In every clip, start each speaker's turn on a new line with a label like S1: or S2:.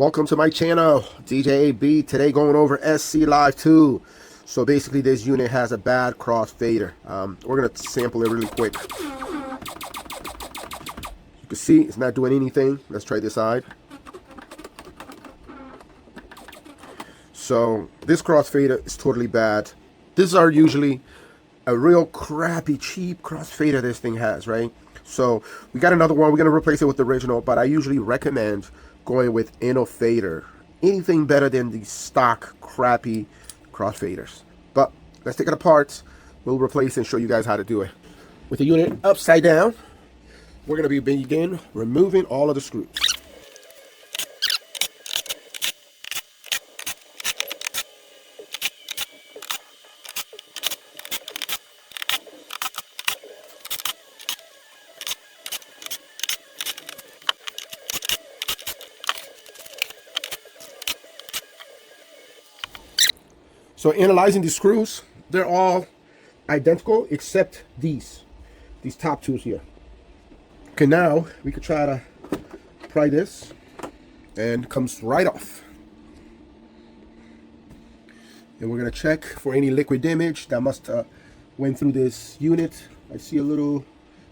S1: Welcome to my channel, DJ AB. Today going over SC Live 2. So basically this unit has a bad crossfader. We're going to sample it really quick. You can see it's not doing anything. Let's try this side. So this crossfader is totally bad. These are usually a real crappy, cheap crossfader this thing has, right? So we got another one. We're going to replace it with the original, but I usually recommend going with Innofader. Anything better than these stock crappy crossfaders. But let's take it apart. We'll replace and show you guys how to do it. With the unit upside down, we're going to begin removing all of the screws. So analyzing these screws, they're all identical except these top two here. Okay, now we could try to pry this, and it comes right off. And we're gonna check for any liquid damage that must went through this unit. I see a little,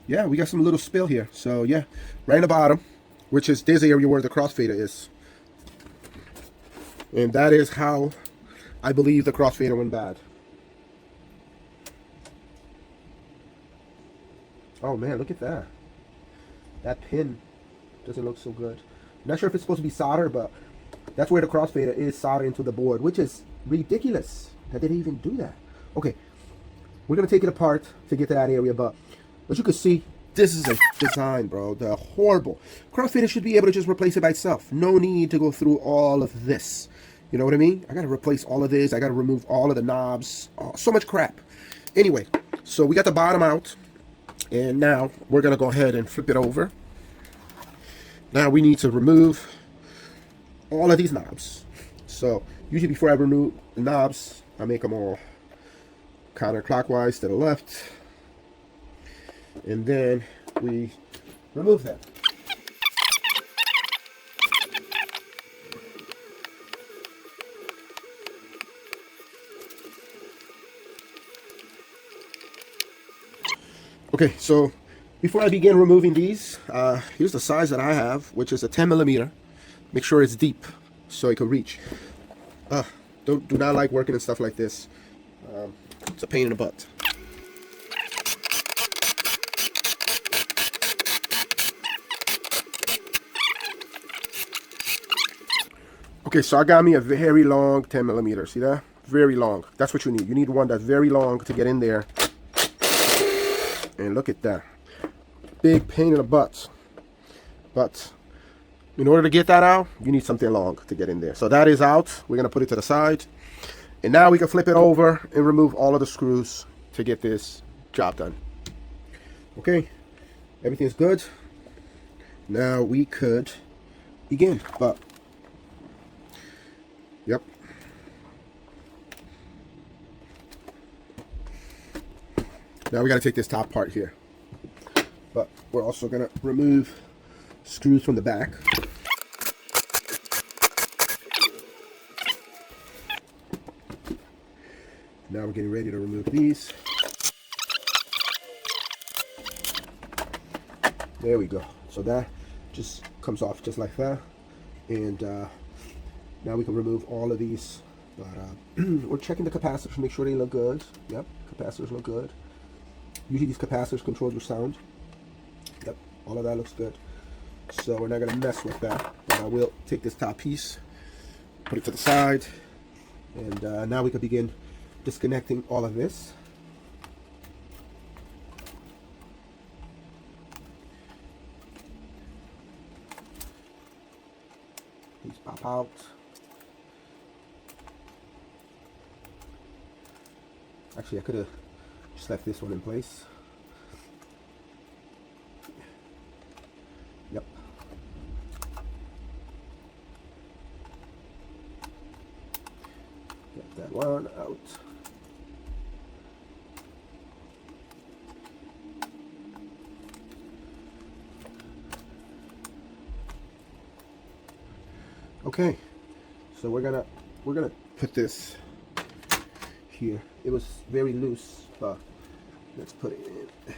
S1: yeah, we got some little spill here. So yeah, right in the bottom, which is this area where the crossfader is. And that is how I believe the crossfader went bad. Oh man, look at that. That pin doesn't look so good. I'm not sure if it's supposed to be solder, but that's where the crossfader is soldered into the board, which is ridiculous that they didn't even do that. Okay, we're gonna take it apart to get to that area, but as you can see, this is a design, bro. The horrible. Crossfader should be able to just replace it by itself. No need to go through all of this. You know what I mean? I gotta replace all of this. I gotta remove all of the knobs. Oh, so much crap. Anyway, so we got the bottom out, and now we're gonna go ahead and flip it over. Now we need to remove all of these knobs. So usually before I remove the knobs, I make them all counterclockwise to the left, and then we remove them. Okay, so before I begin removing these, here's the size that I have, which is a 10mm. Make sure it's deep so it can reach. Do not like working and stuff like this. It's a pain in the butt. Okay, so I got me a very long 10mm. See that? Very long. That's what you need. You need one that's very long to get in there. And look at that. Big pain in the butt. But in order to get that out, you need something long to get in there. So that is out. We're going to put it to the side. And now we can flip it over and remove all of the screws to get this job done. Okay. Everything's good. Now we could begin. But, yep. Now we got to take this top part here, but we're also going to remove screws from the back. Now we're getting ready to remove these. There we go. So that just comes off just like that. And now we can remove all of these. But we're checking the capacitors to make sure they look good. Yep, capacitors look good. Usually these capacitors control your sound. Yep, all of that looks good. So we're not going to mess with that. But I will take this top piece, put it to the side, and now we can begin disconnecting all of this. These pop out. Actually, I could have just left this one in place. Yep. Get that one out. Okay, so we're gonna put this here. It was very loose, but let's put it in.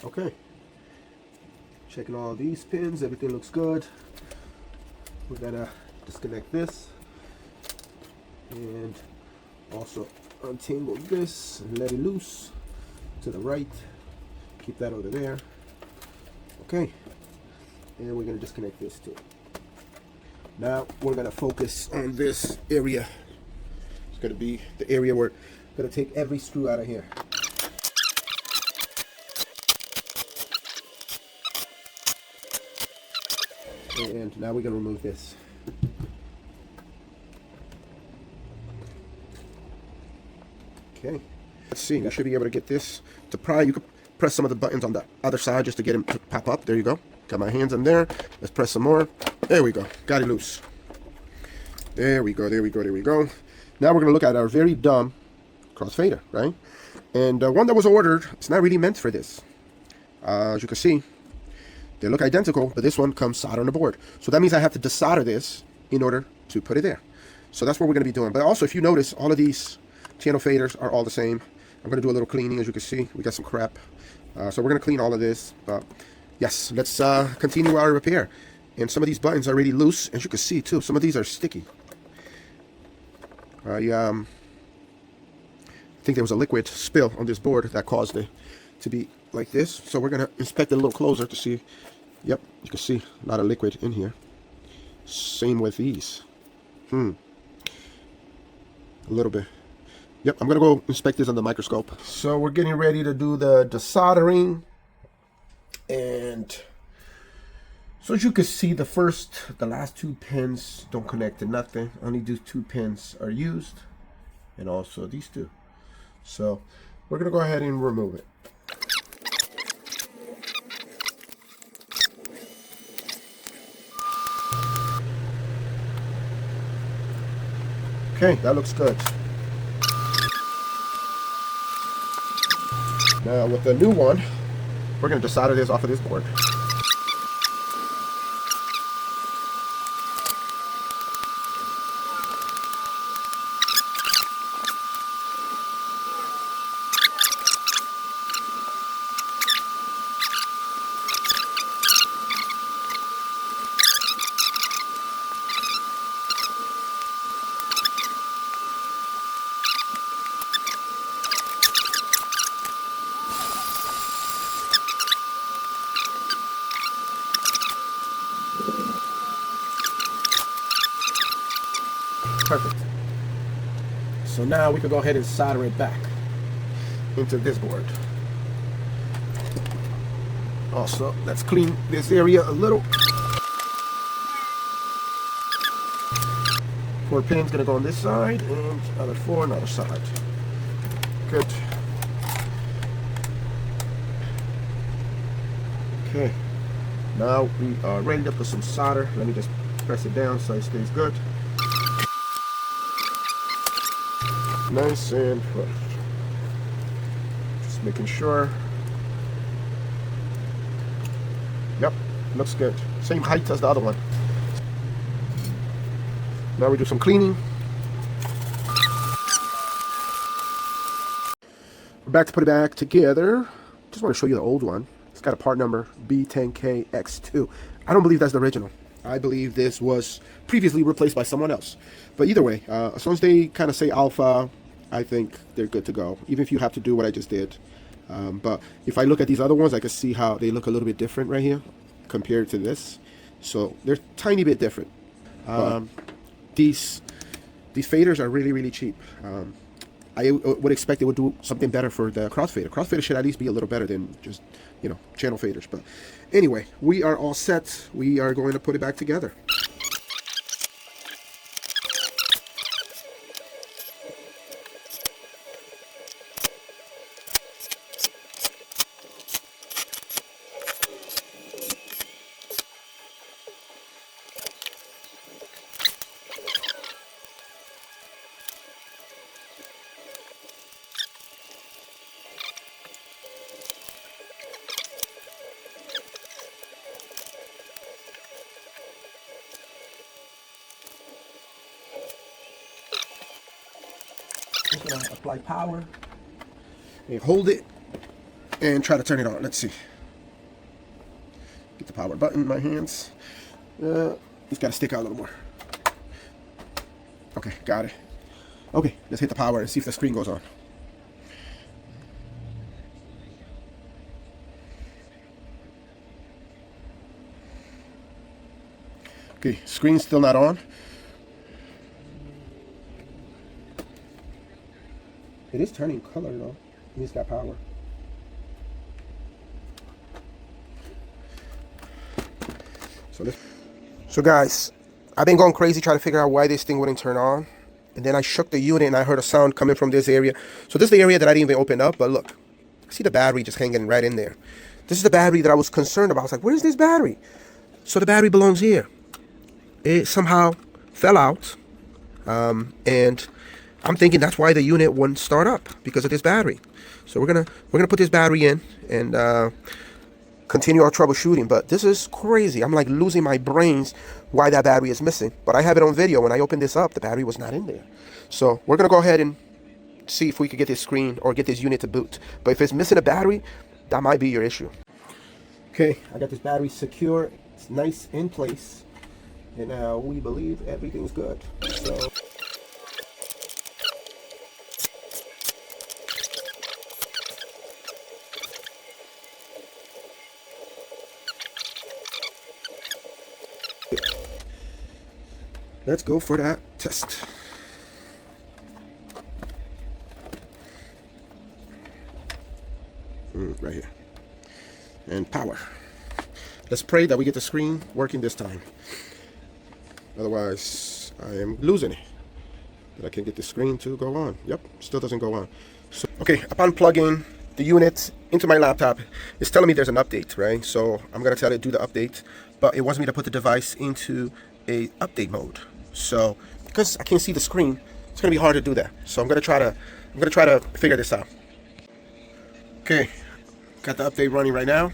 S1: Okay, checking all these pins, everything looks good. We're gonna disconnect this and also untangle this and let it loose to the right. Keep that over there. Okay, and we're gonna disconnect this too. Now we're gonna focus on this area. It's gonna be the area where we're gonna take every screw out of here. And now we're gonna remove this. Okay, let's see. I should be able to get this to pry. You could press some of the buttons on the other side just to get him to pop up. There you go. Got my hands in there. Let's press some more. There we go. Got it loose. There we go. There we go. There we go. Now we're gonna look at our very dumb crossfader, right? And one that was ordered. It's not really meant for this. As you can see, they look identical, but this one comes soldered on the board. So that means I have to desolder this in order to put it there. So that's what we're going to be doing. But also, if you notice, all of these channel faders are all the same. I'm going to do a little cleaning. As you can see, we got some crap. So we're going to clean all of this. But yes, let's continue our repair. And some of these buttons are already loose. As you can see, too, some of these are sticky. I think there was a liquid spill on this board that caused it to be like this. So we're going to inspect it a little closer to see. Yep, you can see a lot of liquid in here. Same with these. A little bit. Yep, I'm going to go inspect this on the microscope. So we're getting ready to do the desoldering. And so as you can see, the last two pins don't connect to nothing. Only these two pins are used. And also these two. So we're going to go ahead and remove it. Okay, that looks good. Now with the new one, we're going to desolder this off of this board. Perfect. So now we can go ahead and solder it back into this board. Also, let's clean this area a little. 4 pins gonna go on this side and other 4 on the other side. Good. Okay. Now we are ready to put some solder. Let me just press it down so it stays good. Nice and flush. Just making sure. Yep, looks good. Same height as the other one. Now we do some cleaning. We're back to put it back together. Just want to show you the old one. It's got a part number B10KX2. I don't believe that's the original. I believe this was previously replaced by someone else. But either way, as long as they kind of say alpha, I think they're good to go, even if you have to do what I just did. But if I look at these other ones, I can see how they look a little bit different right here compared to this. So they're a tiny bit different. These faders are really, really cheap. I would expect they would do something better for the crossfader. Crossfader should at least be a little better than just, you know, channel faders. But anyway, we are all set. We are going to put it back together. just gonna apply power and hold it and try to turn it on. Let's see. Get the power button in my hands. It's got to stick out a little more. Okay, got it. Okay, let's hit the power and see if the screen goes on. Okay, screen's still not on. It is turning color though. It's got power. So guys, I've been going crazy trying to figure out why this thing wouldn't turn on. And then I shook the unit and I heard a sound coming from this area. So this is the area that I didn't even open up, but look. See the battery just hanging right in there. This is the battery that I was concerned about. I was like, where's this battery? So the battery belongs here. It somehow fell out. And I'm thinking that's why the unit wouldn't start up, because of this battery. So we're gonna put this battery in and continue our troubleshooting. But this is crazy. I'm like losing my brains why that battery is missing. But I have it on video. When I opened this up, the battery was not in there. So we're gonna go ahead and see if we could get this screen or get this unit to boot. But if it's missing a battery, that might be your issue. Okay, I got this battery secure. It's nice in place. And now we believe everything's good. So let's go for that test. Right here. And power. Let's pray that we get the screen working this time. Otherwise, I am losing it. That I can get the screen to go on. Yep, still doesn't go on. So, okay, upon plugging the unit into my laptop, it's telling me there's an update, right? So I'm gonna tell it to do the update, but it wants me to put the device into a update mode. So because I can't see the screen, it's gonna be hard to do that. So I'm gonna try to figure this out. Okay, got the update running right now.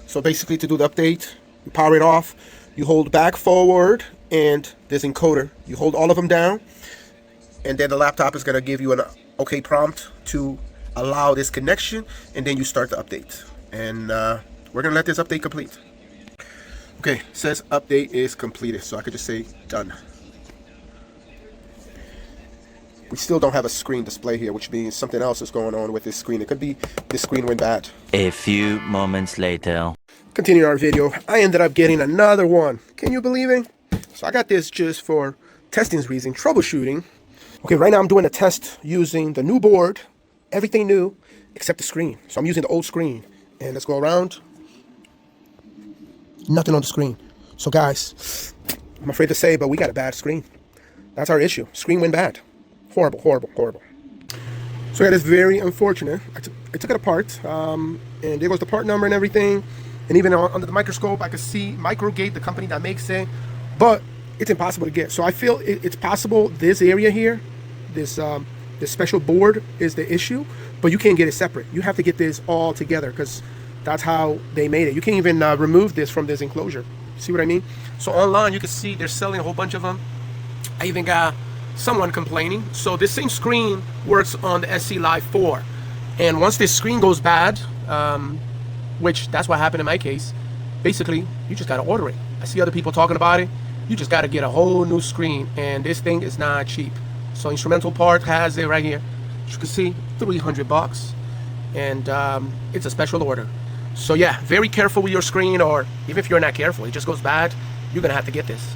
S1: So basically, to do the update, you power it off, you hold back, forward, and this encoder. You hold all of them down, and then the laptop is gonna give you an OK prompt to allow this connection, and then you start the update. And we're gonna let this update complete. Okay, it says update is completed, so I could just say done. We still don't have a screen display here, which means something else is going on with this screen. It could be this screen went bad.
S2: A few moments later.
S1: Continue our video. I ended up getting another one. Can you believe it? So I got this just for testing reason, troubleshooting. Okay, right now I'm doing a test using the new board, everything new except the screen. So I'm using the old screen. And let's go around. Nothing on the screen. So guys, I'm afraid to say, but we got a bad screen. That's our issue. Screen went bad. Horrible, horrible, horrible. So that is very unfortunate. I took it apart, and there was the part number and everything. And even under the microscope, I could see Microgate, the company that makes it. But it's impossible to get. So I feel it's possible this area here, this special board is the issue, but you can't get it separate. You have to get this all together because that's how they made it. You can't even remove this from this enclosure. See what I mean? So online, you can see they're selling a whole bunch of them. I even got someone complaining. So this same screen works on the SC Live 4. And once this screen goes bad, which that's what happened in my case, basically, you just got to order it. I see other people talking about it. You just got to get a whole new screen. And this thing is not cheap. So Instrumental Part has it right here. As you can see, $300. And it's a special order. So yeah, very careful with your screen, or even if you're not careful, it just goes bad, you're going to have to get this.